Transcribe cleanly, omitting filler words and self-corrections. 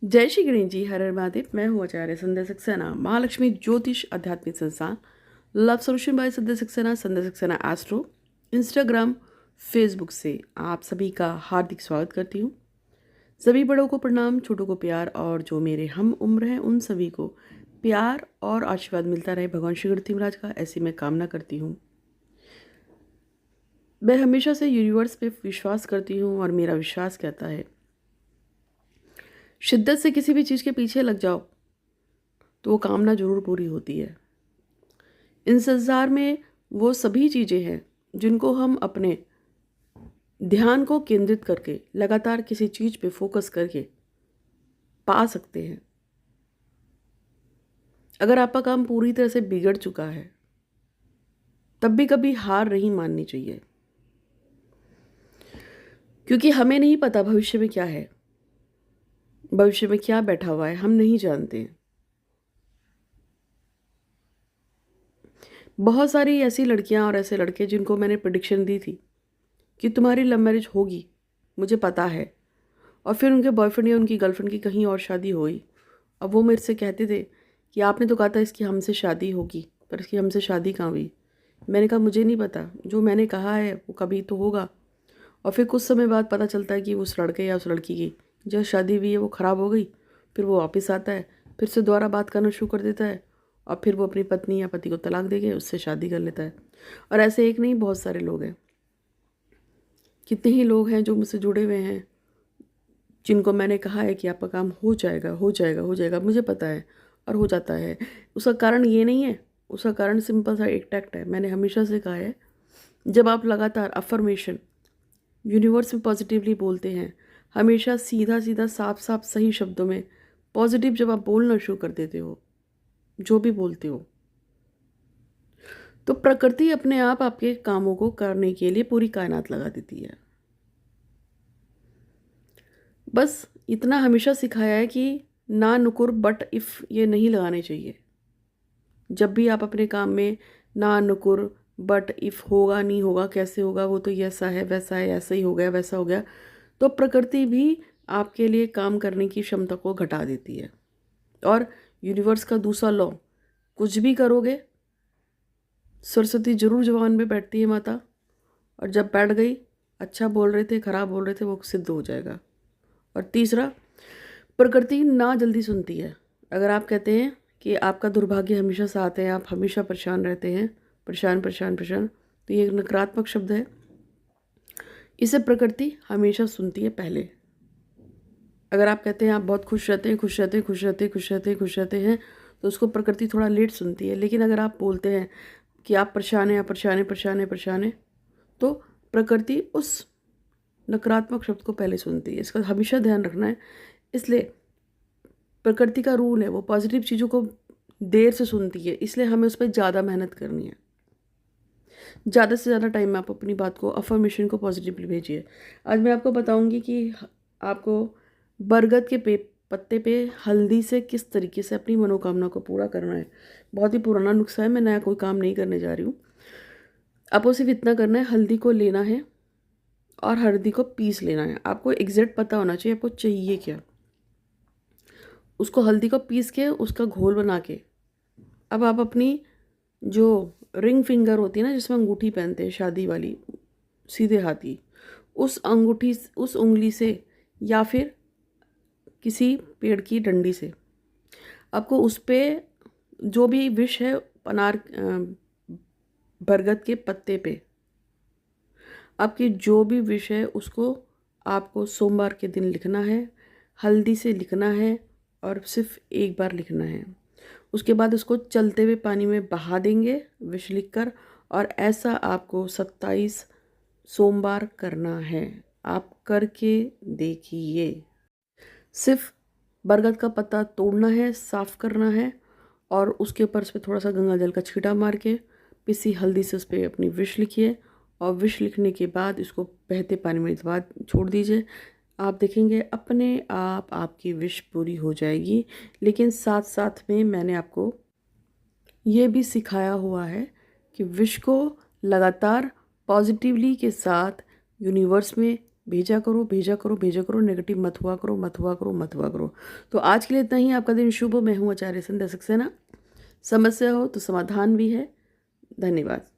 जय श्री गणेश जी, हर हर महादेव। मैं हूँ आचार्य संध्या सक्सेना, महालक्ष्मी ज्योतिष आध्यात्मिक संस्थान, लव सोल्यूशन बाय संध्या सक्सेना एस्ट्रो, इंस्टाग्राम, फेसबुक से आप सभी का हार्दिक स्वागत करती हूँ। सभी बड़ों को प्रणाम, छोटों को प्यार, और जो मेरे हम उम्र हैं उन सभी को प्यार और आशीर्वाद मिलता रहे भगवान श्री गणपति महाराज का, ऐसी मैं कामना करती हूँ। मैं हमेशा से यूनिवर्स पे विश्वास करती हूँ और मेरा विश्वास कहता है, शिद्दत से किसी भी चीज़ के पीछे लग जाओ तो वो कामना जरूर पूरी होती है। इन संसार में वो सभी चीज़ें हैं जिनको हम अपने ध्यान को केंद्रित करके लगातार किसी चीज़ पे फोकस करके पा सकते हैं। अगर आपका काम पूरी तरह से बिगड़ चुका है तब भी कभी हार नहीं माननी चाहिए, क्योंकि हमें नहीं पता भविष्य में क्या है, भविष्य में क्या बैठा हुआ है हम नहीं जानते हैं। बहुत सारी ऐसी लड़कियां और ऐसे लड़के जिनको मैंने प्रेडिक्शन दी थी कि तुम्हारी लव मैरिज होगी, मुझे पता है, और फिर उनके बॉयफ्रेंड या उनकी गर्लफ्रेंड की कहीं और शादी हो गई। अब वो मेरे से कहते थे कि आपने तो कहा था इसकी हमसे शादी होगी, पर इसकी हमसे शादी कहाँ हुई। मैंने कहा मुझे नहीं पता, जो मैंने कहा है वो कभी तो होगा। और फिर कुछ समय बाद पता चलता है कि उस लड़के या उस लड़की की जो शादी हुई है वो ख़राब हो गई। फिर वो वापस आता है, फिर से दोबारा बात करना शुरू कर देता है, और फिर वो अपनी पत्नी या पति को तलाक देके उससे शादी कर लेता है। और ऐसे एक नहीं, बहुत सारे लोग हैं। कितने ही लोग हैं जो मुझसे जुड़े हुए हैं, जिनको मैंने कहा है कि आपका काम हो जाएगा, हो जाएगा, हो जाएगा, मुझे पता है, और हो जाता है। उसका कारण ये नहीं है, उसका कारण सिंपल सा एक टैक्ट है। मैंने हमेशा से कहा है, जब आप लगातार अफर्मेशन यूनिवर्स में पॉजिटिवली बोलते हैं, हमेशा सीधा सीधा साफ साफ सही शब्दों में पॉजिटिव जब आप बोलना शुरू कर देते हो, जो भी बोलते हो, तो प्रकृति अपने आप आपके कामों को करने के लिए पूरी कायनात लगा देती है। बस इतना हमेशा सिखाया है कि ना नुकुर बट इफ़ ये नहीं लगाने चाहिए। जब भी आप अपने काम में ना नुकुर बट इफ़, होगा नहीं होगा, कैसे होगा, वो तो ऐसा है वैसा है, ऐसा ही हो गया वैसा हो गया, तो प्रकृति भी आपके लिए काम करने की क्षमता को घटा देती है। और यूनिवर्स का दूसरा लॉ, कुछ भी करोगे सरस्वती जरूर जबान में बैठती है माता, और जब बैठ गई, अच्छा बोल रहे थे खराब बोल रहे थे, वो सिद्ध हो जाएगा। और तीसरा, प्रकृति ना जल्दी सुनती है। अगर आप कहते हैं कि आपका दुर्भाग्य हमेशा साथ है, आप हमेशा परेशान रहते हैं, परेशान परेशान परेशान, तो ये एक नकारात्मक शब्द है। इसे प्रकृति हमेशा सुनती है पहले। अगर आप कहते हैं आप बहुत खुश रहते हैं, खुश रहते हैं, खुश रहते हैं, खुश रहते हैं, खुश रहते हैं, तो उसको प्रकृति थोड़ा लेट सुनती है। लेकिन अगर आप बोलते हैं कि आप परेशान हैं, आप परेशान हैं, परेशान हैं, परेशान हैं, तो प्रकृति उस नकारात्मक शब्द को पहले सुनती है। इसका हमेशा ध्यान रखना है। इसलिए प्रकृति का रूल है, वो पॉजिटिव चीज़ों को देर से सुनती है, इसलिए हमें उस पर ज़्यादा मेहनत करनी है। ज़्यादा से ज़्यादा टाइम में आप अपनी बात को, अफर्मेशन को पॉजिटिवली भेजिए। आज मैं आपको बताऊंगी कि आपको बरगद के पत्ते पे हल्दी से किस तरीके से अपनी मनोकामना को पूरा करना है। बहुत ही पुराना नुस्खा है, मैं नया कोई काम नहीं करने जा रही हूँ। आपको सिर्फ इतना करना है, हल्दी को लेना है और हल्दी को पीस लेना है। आपको एग्जैक्ट पता होना चाहिए आपको चाहिए क्या। उसको हल्दी को पीस के उसका घोल बना के, अब आप अपनी जो रिंग फिंगर होती है ना, जिसमें अंगूठी पहनते हैं शादी वाली, सीधे हाथी, उस अंगूठी, उस उंगली से या फिर किसी पेड़ की डंडी से आपको उस पे जो भी विष है, बरगद के पत्ते पे आपकी जो भी विष है उसको आपको सोमवार के दिन लिखना है, हल्दी से लिखना है, और सिर्फ एक बार लिखना है। उसके बाद उसको चलते हुए पानी में बहा देंगे विष लिखकर, और ऐसा आपको 27 सोमवार करना है। आप करके देखिए। सिर्फ बरगद का पत्ता तोड़ना है, साफ करना है, और उसके ऊपर उस पर थोड़ा सा गंगा जल का छींटा मार के पिसी हल्दी से उस पर अपनी विष लिखिए, और विष लिखने के बाद इसको बहते पानी में दबा छोड़ दीजिए। आप देखेंगे अपने आप आपकी विश पूरी हो जाएगी। लेकिन साथ साथ में मैंने आपको ये भी सिखाया हुआ है कि विश को लगातार पॉजिटिवली के साथ यूनिवर्स में भेजा करो, भेजा करो, भेजा करो, नेगेटिव मत हुआ करो, मत हुआ करो, मत हुआ करो। तो आज के लिए इतना ही। आपका दिन शुभ हो। मैं हूँ आचार्य संध्या सक्सेना। समस्या हो तो समाधान भी है। धन्यवाद।